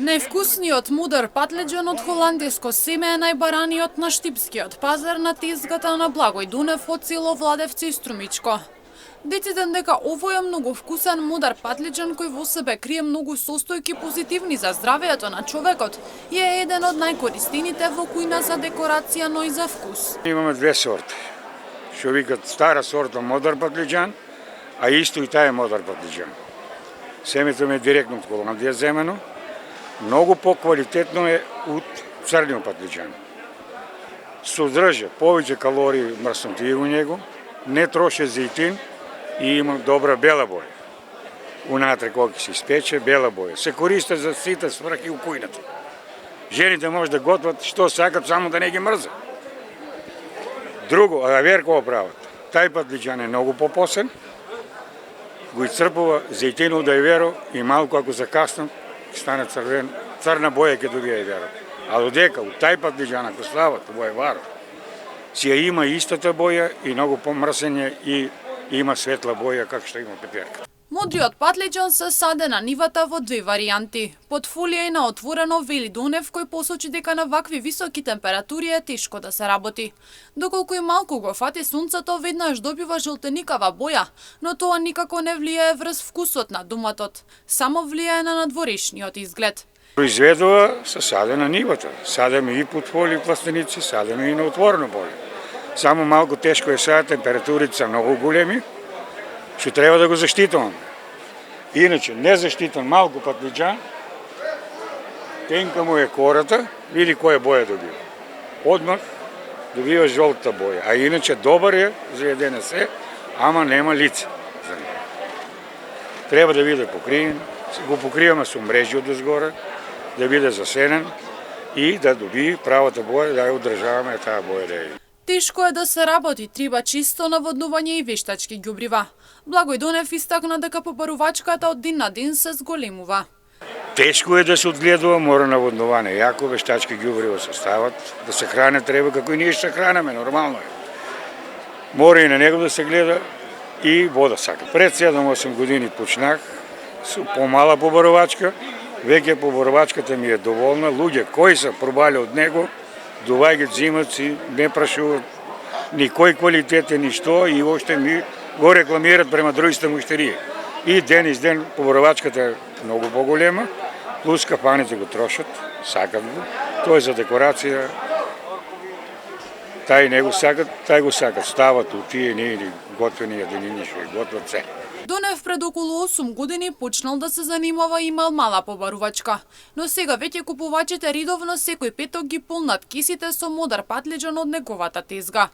Највкусниот мудар патлеџан од холандиско семе е најбараниот на штипскиот пазар на тезгата на Благој Дунев од село Владевци и Струмичко. Детиден дека овој е многу вкусен мудар патлеџан кој во себе крие многу состојки позитивни за здравието на човекот и е еден од најкористените во кујна за декорација, но и за вкус. Имаме две сорти. Што викат стара сорта мудар патлеџан, а исто и таа е мудар патлеџан. Семето ми е директно од Холандија земено. Многу поквалитетно е од црниот патлеџан. Содржа повеќе калории мрсноти во него, не троше зејтин и има добра бела боја. Унатре кога се испече, бела боја. Се користи за сите сврхи у кујната. Жените може да готват што сакат, само да не ги мрзе. Друго, а верко прават. Тај патлеџан е многу попосен, го ицрпува зејтинов да е веро и малку ако закаснат, стане црвен, црна боја ќе добие веро. А додека у тај патлеџан ако стават во еваро, си ја има истата боја и многу помрсење и има светла боја како што има пеперка. Мудриот патлеџан се саде на нивата во две варијанти. Под фолија и на отворено, вели Дунев, кој посочи дека на вакви високи температури е тешко да се работи. Доколку и малку го фати сонцето, веднаш добива жолтеникава боја, но тоа никако не влијае врз вкусот на доматот, само влијае на надворешниот изглед. Произведува се саде на нивата. Садеме и под фолија пластеници, садеме и на отворено поле. Само малку тешко е сега, температурите се многу големи, што треба да го заштитуваме. Иначе, незаштитен малку патлеџан, тенка му е кората, види која боја добива. Одмах добива жолта боја, а иначе добар е за јадене се, ама нема лице. Треба да биде покриен, го покриваме со мрежи од озгора, да биде засенен и да добие правата боја, да ја одржаваме таа боја да ја. Тешко е да се работи, треба чисто наводнување и вештачки ѓубрива. Благој Дунев истакна дека побарувачката од ден на ден се зголемува. Тешко е да се одгледува, мора наводнување, јако вештачки ѓубрива се стават, да се хране треба како и ние што се хранеме, нормално е. Мора и на него да се гледа и вода сака. Пред 7-8 години почнах со помала побарувачка, веќе побарувачката ми е доволна, луѓе кои се пробале од него, доваѓаат, зимат си, не прашуват ни кој квалитет е, ни што и още ми го рекламират према другите муштерии. И ден из ден побарувачката е многу поголема, плюс кафаните го трошат, сакат го. Тоа е за декорација. Тај не го сакат, тај го сакат. Стават у тие нели готвени јаденини што ги готват се. Дунев пред околу 8 години почнал да се занимава и имал мала побарувачка, но сега веќе купувачите редовно секој петок ги полнат кесите со мудар патлеџан од неговата тезга.